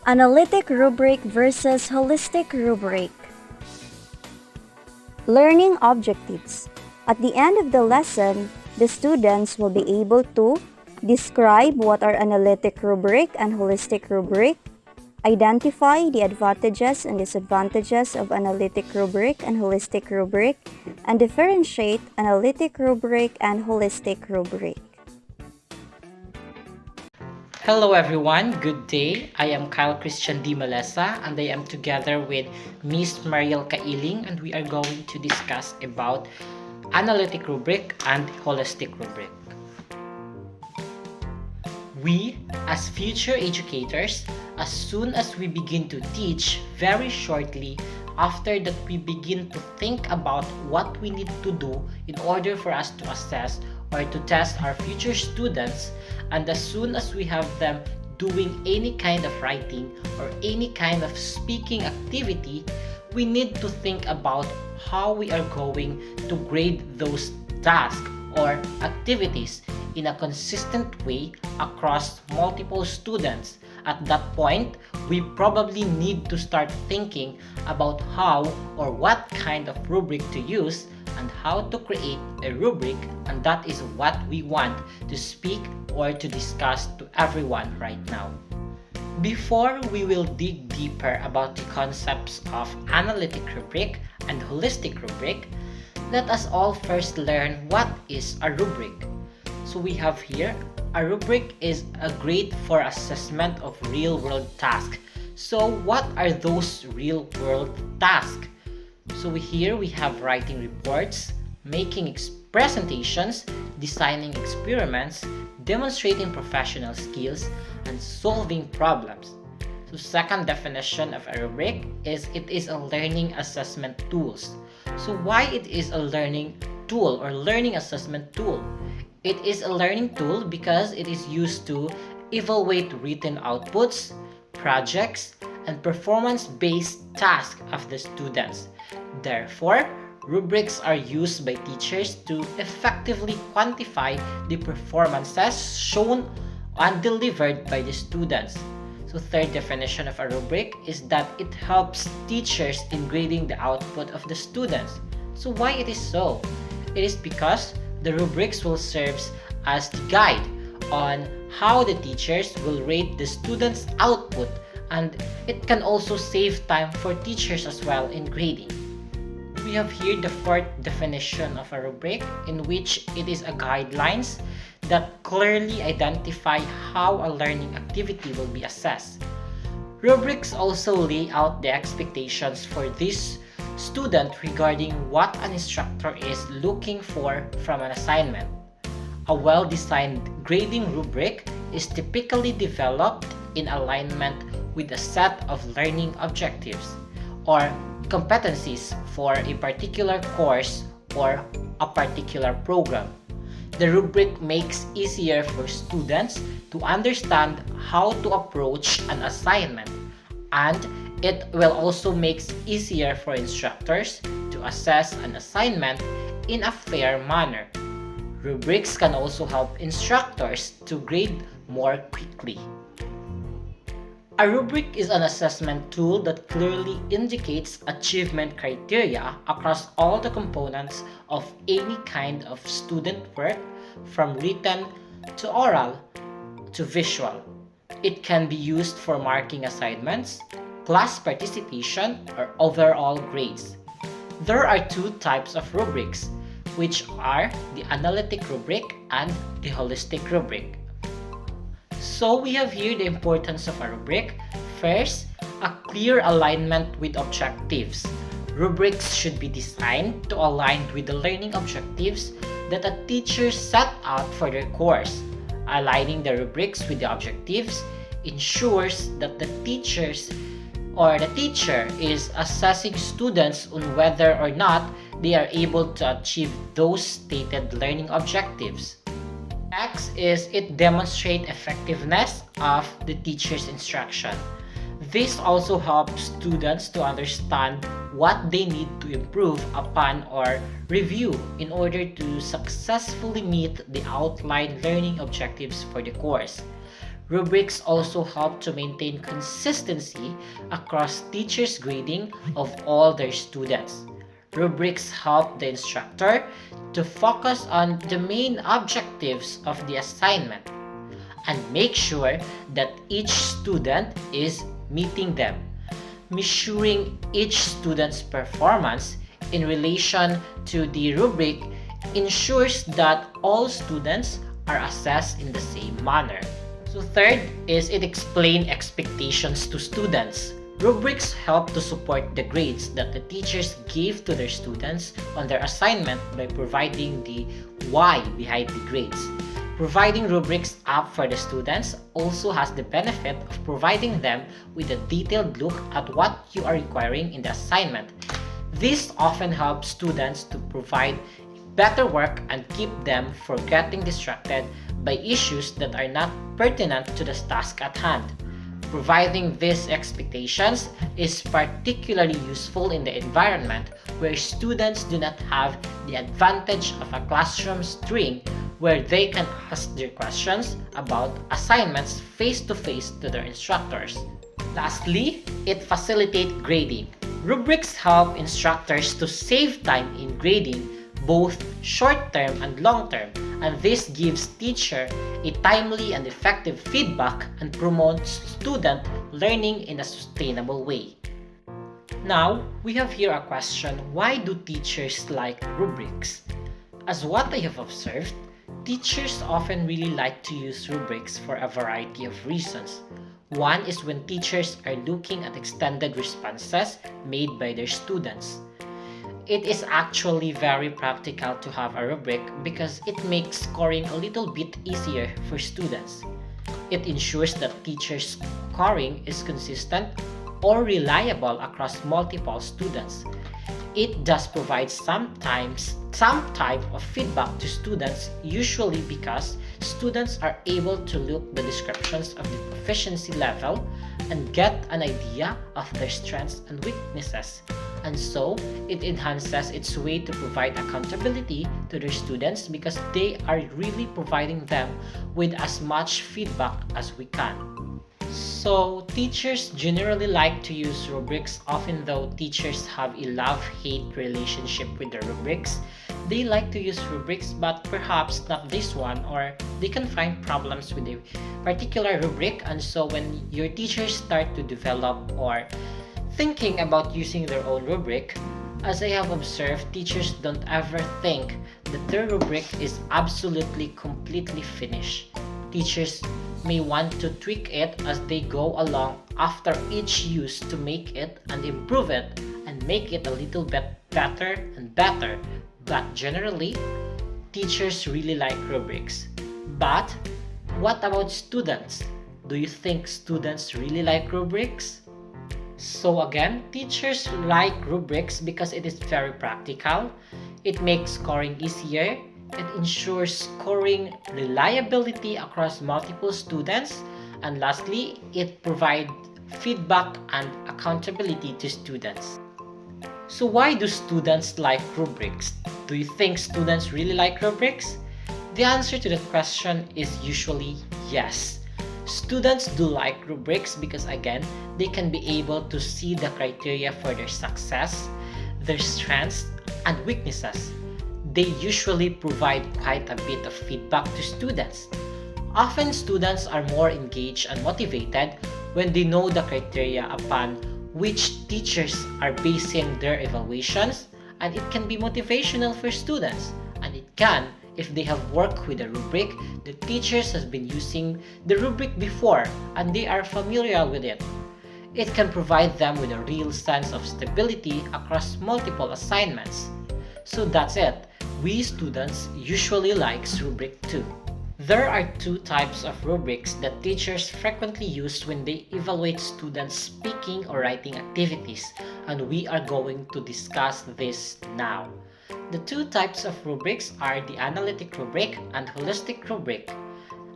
Analytic rubric versus holistic rubric. Learning objectives. At the end of the lesson, the students will be able to describe what are analytic rubric and holistic rubric, identify the advantages and disadvantages of analytic rubric and holistic rubric, and differentiate analytic rubric and holistic rubric. Hello everyone, good day. I am Kyle Christian Di Malesa and I am together with Miss Mariel Kailing and we are going to discuss about analytic rubric and holistic rubric. We, as future educators, as soon as we begin to teach, very shortly after that we begin to think about what we need to do in order for us to assess or to test our future students, and as soon as we have them doing any kind of writing or any kind of speaking activity, we need to think about how we are going to grade those tasks or activities in a consistent way across multiple students. At that point, we probably need to start thinking about how or what kind of rubric to use and how to create a rubric, and that is what we want to speak or to discuss to everyone right now. Before we will dig deeper about the concepts of analytic rubric and holistic rubric, let us all first learn what is a rubric. So we have here, a rubric is a grade for assessment of real-world tasks. So what are those real-world tasks? So here we have writing reports, making presentations, designing experiments, demonstrating professional skills, and solving problems. So second definition of a rubric is it is a learning assessment tools. So why it is a learning tool or learning assessment tool? It is a learning tool because it is used to evaluate written outputs, projects, and performance-based tasks of the students. Therefore, rubrics are used by teachers to effectively quantify the performances shown and delivered by the students. So third definition of a rubric is that it helps teachers in grading the output of the students. So why it is so? It is because the rubrics will serve as the guide on how the teachers will rate the students' output, and it can also save time for teachers as well in grading. We have here the fourth definition of a rubric, in which it is a guidelines that clearly identify how a learning activity will be assessed. Rubrics also lay out the expectations for this student regarding what an instructor is looking for from an assignment. A well-designed grading rubric is typically developed in alignment with a set of learning objectives or competencies for a particular course or a particular program. The rubric makes easier for students to understand how to approach an assignment, and it will also make it easier for instructors to assess an assignment in a fair manner. Rubrics can also help instructors to grade more quickly. A rubric is an assessment tool that clearly indicates achievement criteria across all the components of any kind of student work, from written to oral to visual. It can be used for marking assignments, class participation, or overall grades. There are two types of rubrics, which are the analytic rubric and the holistic rubric. So we have here the importance of a rubric. First, a clear alignment with objectives. Rubrics should be designed to align with the learning objectives that a teacher set out for their course. Aligning the rubrics with the objectives ensures that the teacher is assessing students on whether or not they are able to achieve those stated learning objectives. Next is it demonstrates effectiveness of the teacher's instruction. This also helps students to understand what they need to improve upon or review in order to successfully meet the outlined learning objectives for the course. Rubrics also help to maintain consistency across teachers' grading of all their students. Rubrics help the instructor to focus on the main objectives of the assignment and make sure that each student is meeting them. Measuring each student's performance in relation to the rubric ensures that all students are assessed in the same manner. So third is it explains expectations to students. Rubrics help to support the grades that the teachers give to their students on their assignment by providing the why behind the grades. Providing rubrics up for the students also has the benefit of providing them with a detailed look at what you are requiring in the assignment. This often helps students to provide better work and keep them from getting distracted by issues that are not pertinent to the task at hand. Providing these expectations is particularly useful in the environment where students do not have the advantage of a classroom string where they can ask their questions about assignments face-to-face to their instructors. Lastly, it facilitates grading. Rubrics help instructors to save time in grading both short-term and long-term, and this gives teacher a timely and effective feedback and promotes student learning in a sustainable way. Now, we have here a question: why do teachers like rubrics? As what I have observed, teachers often really like to use rubrics for a variety of reasons. One is when teachers are looking at extended responses made by their students. It is actually very practical to have a rubric because it makes scoring a little bit easier for students. It ensures that teachers' scoring is consistent or reliable across multiple students. It does provide sometimes some type of feedback to students, usually because students are able to look the descriptions of the proficiency level and get an idea of their strengths and weaknesses. And so, it enhances its way to provide accountability to their students because they are really providing them with as much feedback as we can. So, teachers generally like to use rubrics, often though teachers have a love-hate relationship with the rubrics. They like to use rubrics but perhaps not this one, or they can find problems with a particular rubric, and so when your teachers start to develop or thinking about using their own rubric, as I have observed, teachers don't ever think that their rubric is absolutely completely finished. Teachers may want to tweak it as they go along after each use to make it and improve it and make it a little bit better and better. But generally, teachers really like rubrics. But what about students? Do you think students really like rubrics? So again, teachers like rubrics because it is very practical, it makes scoring easier, it ensures scoring reliability across multiple students, and lastly, it provides feedback and accountability to students. So why do students like rubrics? Do you think students really like rubrics? The answer to that question is usually yes. Students do like rubrics because again, they can be able to see the criteria for their success, their strengths, and weaknesses. They usually provide quite a bit of feedback to students. Often students are more engaged and motivated when they know the criteria upon which teachers are basing their evaluations, and it can be motivational for students, and it can if they have worked with a rubric, the teachers has been using the rubric before and they are familiar with it. It can provide them with a real sense of stability across multiple assignments. So that's it. We students usually like rubric too. There are two types of rubrics that teachers frequently use when they evaluate students' speaking or writing activities, and we are going to discuss this now. The two types of rubrics are the analytic rubric and holistic rubric,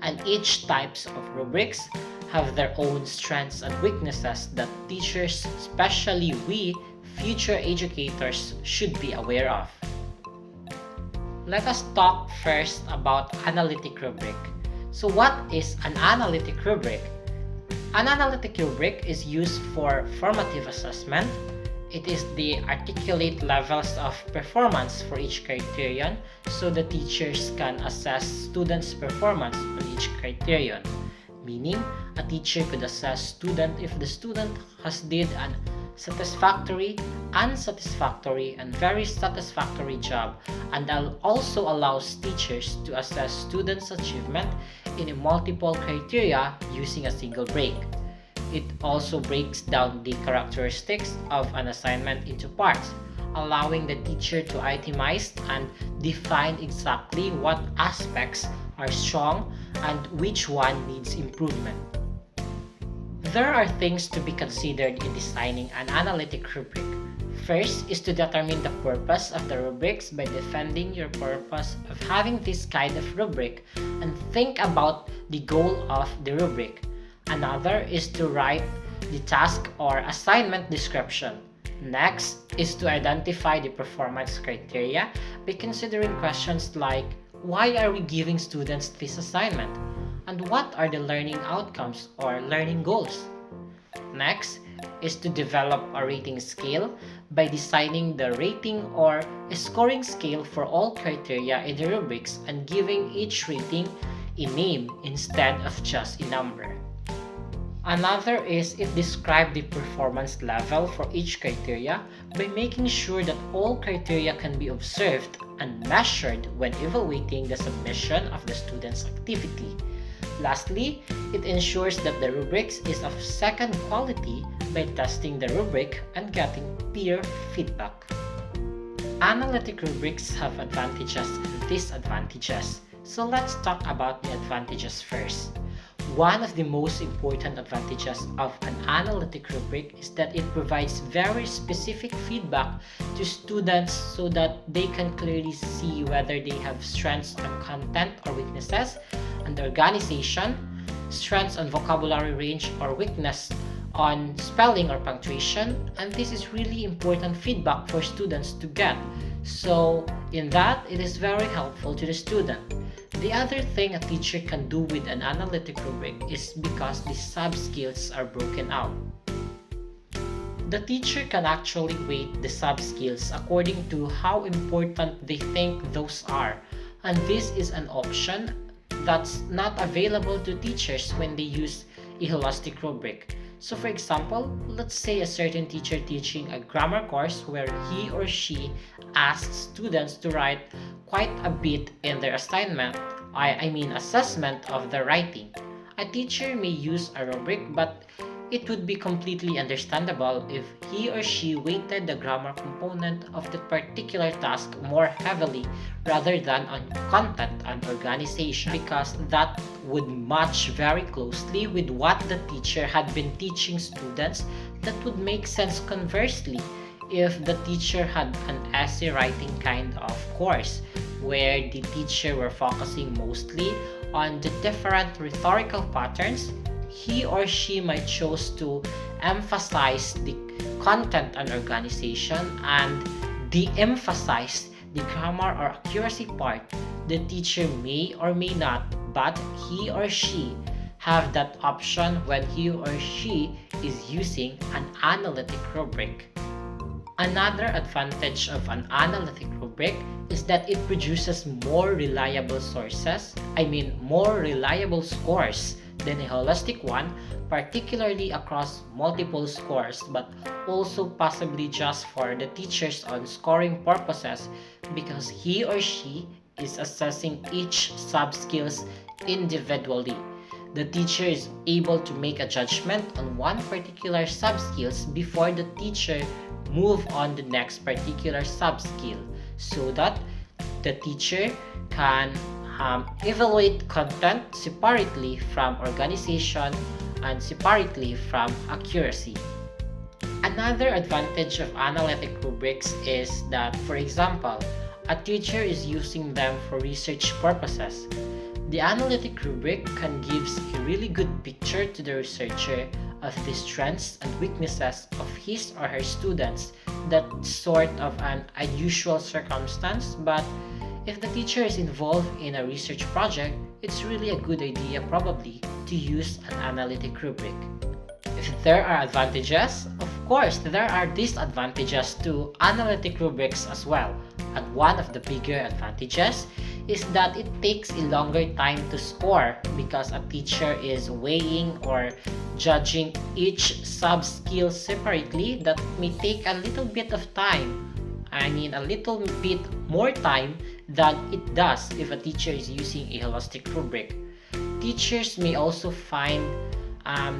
and each types of rubrics have their own strengths and weaknesses that teachers, especially we future educators, should be aware of. Let us talk first about analytic rubric. So what is an analytic rubric? An analytic rubric is used for formative assessment. It is the articulate levels of performance for each criterion so the teachers can assess students' performance on each criterion. Meaning, a teacher could assess student if the student has did an satisfactory, unsatisfactory, and very satisfactory job, and also allows teachers to assess students' achievement in a multiple criteria using a single break. It also breaks down the characteristics of an assignment into parts, allowing the teacher to itemize and define exactly what aspects are strong and which one needs improvement. There are things to be considered in designing an analytic rubric. First is to determine the purpose of the rubrics by defining your purpose of having this kind of rubric and think about the goal of the rubric. Another is to write the task or assignment description. Next is to identify the performance criteria by considering questions like, why are we giving students this assignment? And what are the learning outcomes or learning goals? Next is to develop a rating scale by designing the rating or a scoring scale for all criteria in the rubrics and giving each rating a name instead of just a number. Another is it describes the performance level for each criteria by making sure that all criteria can be observed and measured when evaluating the submission of the student's activity. Lastly, it ensures that the rubrics is of second quality by testing the rubric and getting peer feedback. Analytic rubrics have advantages and disadvantages, so let's talk about the advantages first. One of the most important advantages of an analytic rubric is that it provides very specific feedback to students so that they can clearly see whether they have strengths on content or weaknesses and organization, strengths on vocabulary range or weakness on spelling or punctuation, and this is really important feedback for students to get. So in that, it is very helpful to the student. The other thing a teacher can do with an analytic rubric is because the sub-skills are broken out. The teacher can actually weight the sub-skills according to how important they think those are, and this is an option that's not available to teachers when they use a holistic rubric. So for example, let's say a certain teacher teaching a grammar course where he or she asks students to write quite a bit in their assignment, assessment of the writing. A teacher may use a rubric, but it would be completely understandable if he or she weighted the grammar component of the particular task more heavily rather than on content and organization, because that would match very closely with what the teacher had been teaching students. That would make sense. Conversely, if the teacher had an essay writing kind of course where the teacher were focusing mostly on the different rhetorical patterns, he or she might choose to emphasize the content and organization and de-emphasize the grammar or accuracy part. The teacher may or may not, but he or she have that option when he or she is using an analytic rubric. Another advantage of an analytic rubric is that it produces more reliable scores than a holistic one, particularly across multiple scores, but also possibly just for the teachers on scoring purposes because he or she is assessing each sub-skills individually. The teacher is able to make a judgment on one particular sub-skills before the teacher move on the next particular sub-skill, so that the teacher can evaluate content separately from organization and separately from accuracy. Another advantage of analytic rubrics is that, for example, a teacher is using them for research purposes. The analytic rubric can give a really good picture to the researcher of the strengths and weaknesses of his or her students. That's sort of an unusual circumstance, but if the teacher is involved in a research project, it's really a good idea probably to use an analytic rubric. If there are advantages, of course there are disadvantages to analytic rubrics as well. And one of the bigger advantages is that it takes a longer time to score because a teacher is weighing or judging each sub-skill separately. That may take a little bit of time. I mean a little bit more time than it does if a teacher is using a holistic rubric. Teachers may also find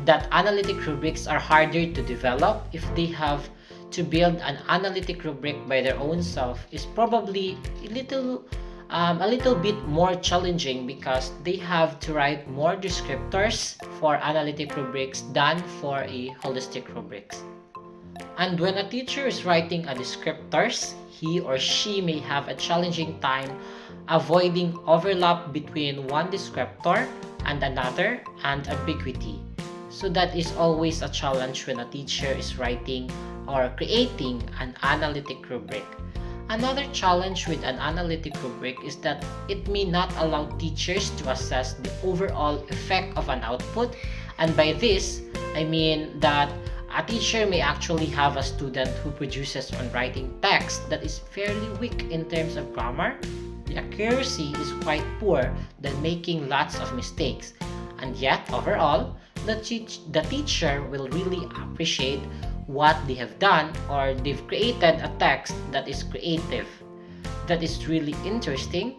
that analytic rubrics are harder to develop if they have to build an analytic rubric by their own self is probably a little bit more challenging because they have to write more descriptors for analytic rubrics than for a holistic rubrics. And when a teacher is writing a descriptors, he or she may have a challenging time avoiding overlap between one descriptor and another and ambiguity. So that is always a challenge when a teacher is writing or creating an analytic rubric. Another challenge with an analytic rubric is that it may not allow teachers to assess the overall effect of an output, and by this, I mean that a teacher may actually have a student who produces on writing text that is fairly weak in terms of grammar. The accuracy is quite poor, than making lots of mistakes, and yet overall, the teacher will really appreciate what they have done, or they've created a text that is creative, that is really interesting.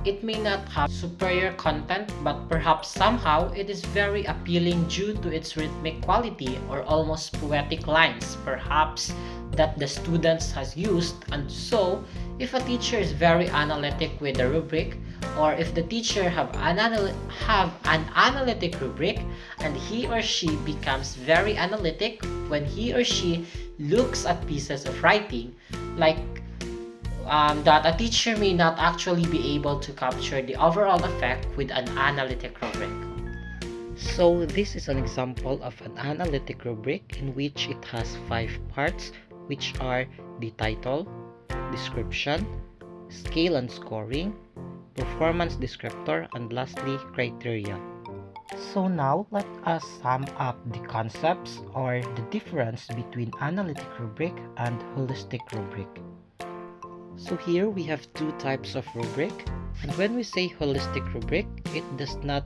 It may not have superior content, but perhaps somehow it is very appealing due to its rhythmic quality or almost poetic lines, perhaps that the students has used. And so, if a teacher is very analytic with the rubric, or if the teacher have an analytic rubric and he or she becomes very analytic when he or she looks at pieces of writing, like that a teacher may not actually be able to capture the overall effect with an analytic rubric. So this is an example of an analytic rubric in which it has 5 parts, which are the title, description, scale and scoring, performance descriptor, and lastly, criteria. So now, let us sum up the concepts or the difference between analytic rubric and holistic rubric. So here we have 2 types of rubric, and when we say holistic rubric, it does not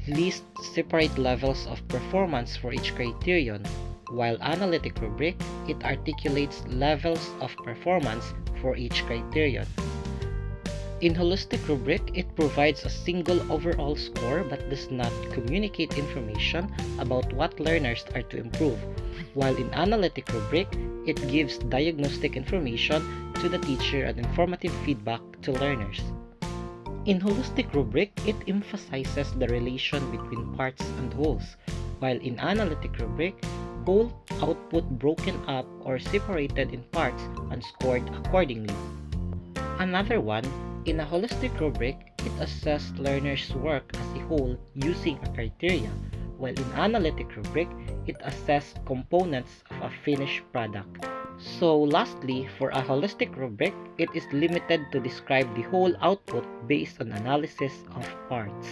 list separate levels of performance for each criterion, while analytic rubric, it articulates levels of performance for each criterion. In holistic rubric, it provides a single overall score but does not communicate information about what learners are to improve, while in analytic rubric, it gives diagnostic information to the teacher and informative feedback to learners. In holistic rubric, it emphasizes the relation between parts and wholes, while in analytic rubric, whole output broken up or separated in parts and scored accordingly. Another one, in a holistic rubric, it assesses learners' work as a whole using a criteria, while in analytic rubric, it assesses components of a finished product. So lastly, for a holistic rubric, it is limited to describe the whole output based on analysis of parts.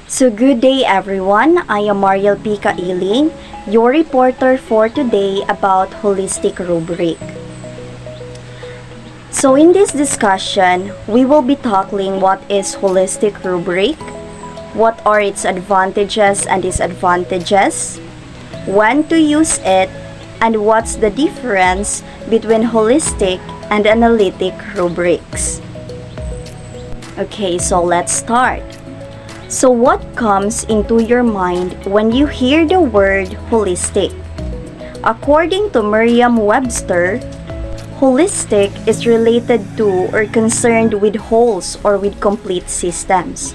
So good day everyone, I am Mariel P. Kailing, your reporter for today about holistic rubric. So in this discussion, we will be tackling what is holistic rubric, what are its advantages and disadvantages, when to use it, and what's the difference between holistic and analytic rubrics. Okay, so let's start. So what comes into your mind when you hear the word holistic? According to Merriam-Webster, holistic is related to or concerned with wholes or with complete systems.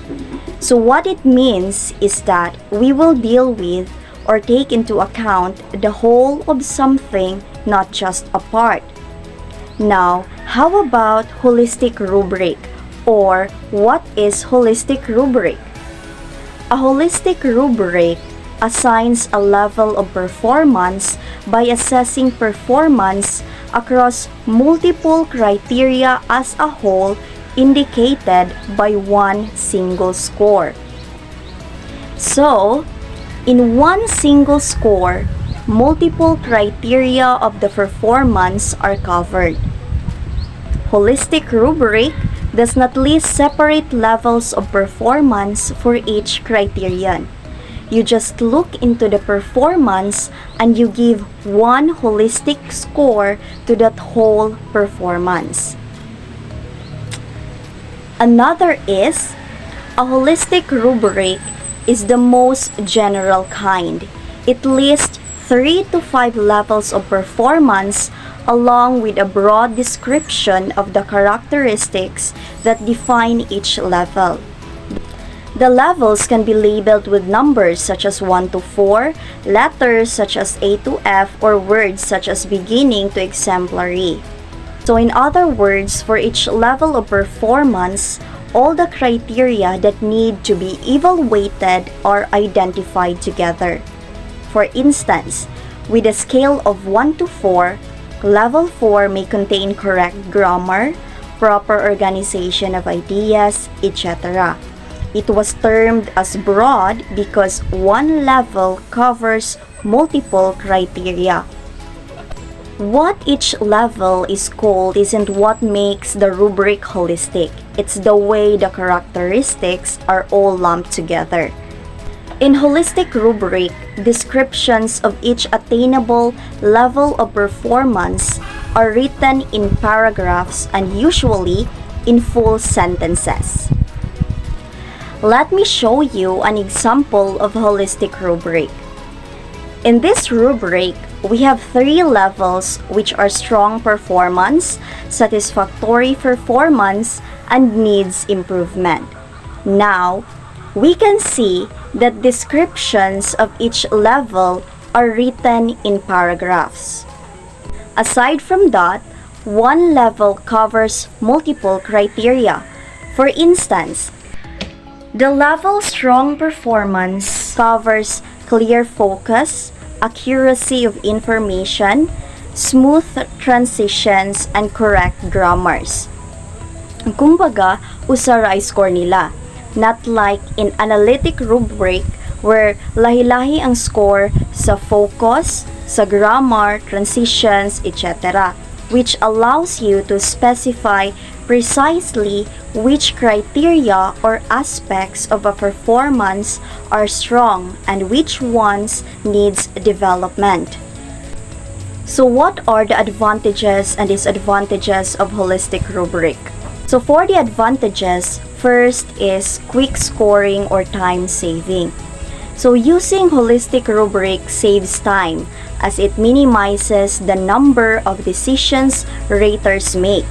So what it means is that we will deal with or take into account the whole of something, not just a part. Now, how about holistic rubric, or what is holistic rubric? A holistic rubric assigns a level of performance by assessing performance across multiple criteria as a whole indicated by one single score. So, in one single score, multiple criteria of the performance are covered. Holistic rubric does not list separate levels of performance for each criterion. You just look into the performance and you give one holistic score to that whole performance. Another is, a holistic rubric is the most general kind. It lists 3 to 5 levels of performance along with a broad description of the characteristics that define each level. The levels can be labeled with numbers such as 1 to 4, letters such as A to F, or words such as beginning to exemplary. So in other words, for each level of performance, all the criteria that need to be evaluated are identified together. For instance, with a scale of 1 to 4, level 4 may contain correct grammar, proper organization of ideas, etc. It was termed as broad because one level covers multiple criteria. What each level is called isn't what makes the rubric holistic. It's the way the characteristics are all lumped together. In holistic rubric, descriptions of each attainable level of performance are written in paragraphs and usually in full sentences. Let me show you an example of holistic rubric. In this rubric, we have 3 levels which are strong performance, satisfactory performance, and needs improvement. Now, we can see that descriptions of each level are written in paragraphs. Aside from that, one level covers multiple criteria. For instance, the level strong performance covers clear focus, accuracy of information, smooth transitions, and correct grammars. Kumbaga, usara ay score nila. Not like in analytic rubric where lahi-lahi ang score sa focus, sa grammar, transitions, etc., which allows you to specify precisely which criteria or aspects of a performance are strong and which ones needs development. So what are the advantages and disadvantages of holistic rubric? So for the advantages, first is quick scoring or time saving. So using holistic rubric saves time as it minimizes the number of decisions raters make.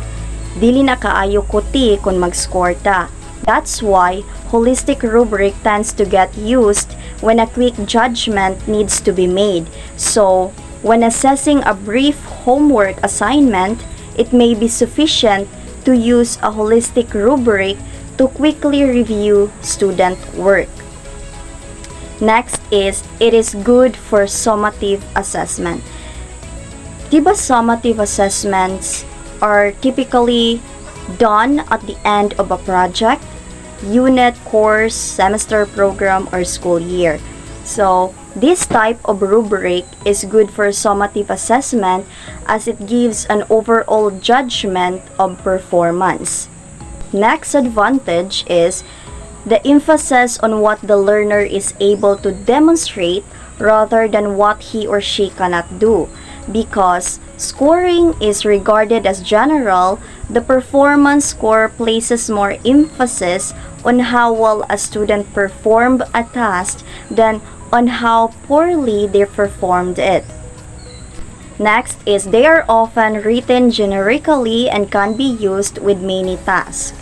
Dili na kaayo kuti kung mag-score ta. That's why holistic rubric tends to get used when a quick judgment needs to be made. So, when assessing a brief homework assignment, it may be sufficient to use a holistic rubric to quickly review student work. Next is, it is good for summative assessment. Diba summative assessments are typically done at the end of a project, unit, course, semester program, or school year. So, this type of rubric is good for summative assessment as it gives an overall judgment of performance. Next advantage is the emphasis on what the learner is able to demonstrate rather than what he or she cannot do. Because scoring is regarded as general, the performance score places more emphasis on how well a student performed a task than on how poorly they performed it. Next is they are often written generically and can be used with many tasks.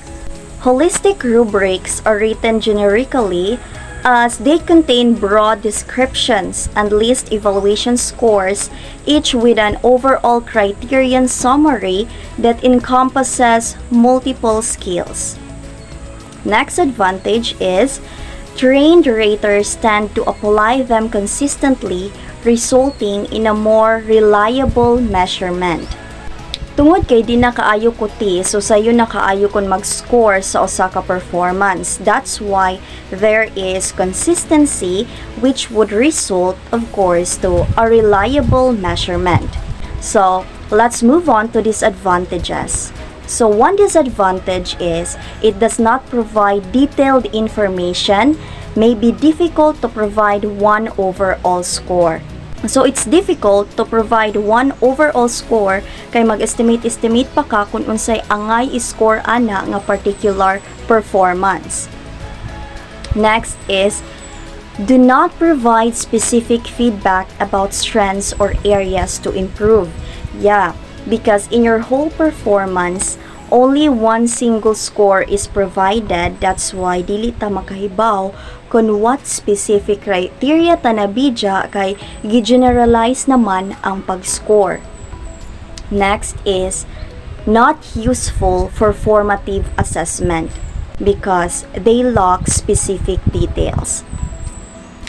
Holistic rubrics are written generically as they contain broad descriptions and list evaluation scores, each with an overall criterion summary that encompasses multiple skills. Next advantage is trained raters tend to apply them consistently, resulting in a more reliable measurement. Tungod kay di na kaayo kuti, so sayo na kaayo kon mag-score sa usa ka performance. That's why there is consistency, which would result, of course, to a reliable measurement. So, let's move on to disadvantages. So, one disadvantage is it does not provide detailed information, may be difficult to provide one overall score. So, it's difficult to provide one overall score kay mag-estimate pa ka kung unsay angay score ana nga particular performance. Next is, do not provide specific feedback about strengths or areas to improve. Yeah, because in your whole performance, only one single score is provided. That's why dili ta makahibaw kung what specific criteria ta nabidya kay gi-generalize naman ang pag-score. Next is not useful for formative assessment because they lack specific details.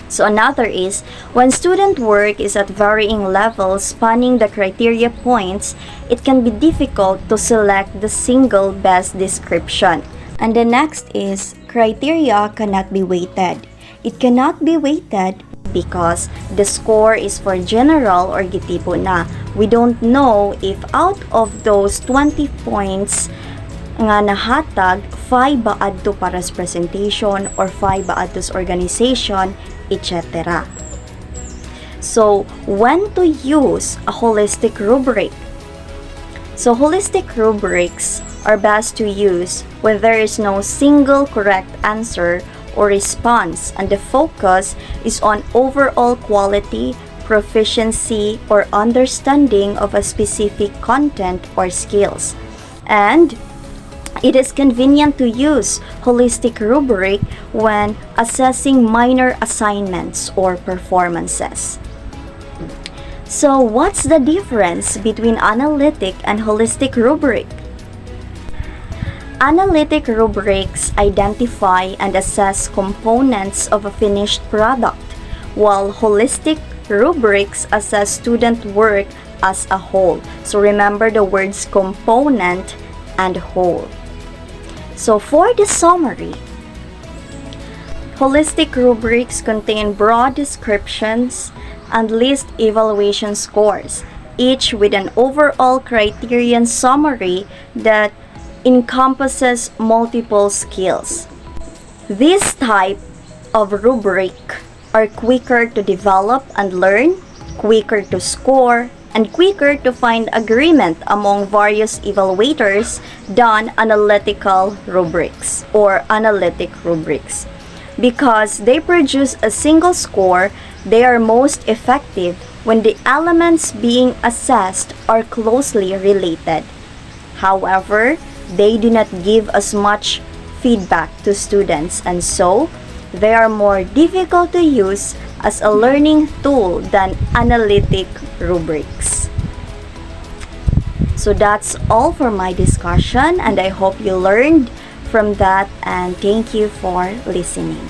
So another is, when student work is at varying levels spanning the criteria points, it can be difficult to select the single best description. And the next is, criteria cannot be weighted. It cannot be weighted because the score is for general or gitipo na. We don't know if out of those 20 points nga nahatag, 5 ba adto para sa presentation or 5 ba adto sa organization, etc. So, when to use a holistic rubric? So, holistic rubrics are best to use when there is no single correct answer or response and the focus is on overall quality, proficiency, or understanding of a specific content or skills. And it is convenient to use holistic rubric when assessing minor assignments or performances. So, what's the difference between analytic and holistic rubric? Analytic rubrics identify and assess components of a finished product, while holistic rubrics assess student work as a whole. So, remember the words component and whole. So, for the summary, holistic rubrics contain broad descriptions and list evaluation scores, each with an overall criterion summary that encompasses multiple skills. This type of rubric are quicker to develop and learn, quicker to score, and quicker to find agreement among various evaluators than analytical rubrics or analytic rubrics. Because they produce a single score, they are most effective when the elements being assessed are closely related. However, they do not give as much feedback to students, and so they are more difficult to use as a learning tool than analytic rubrics. So that's all for my discussion, and I hope you learned from that, and thank you for listening.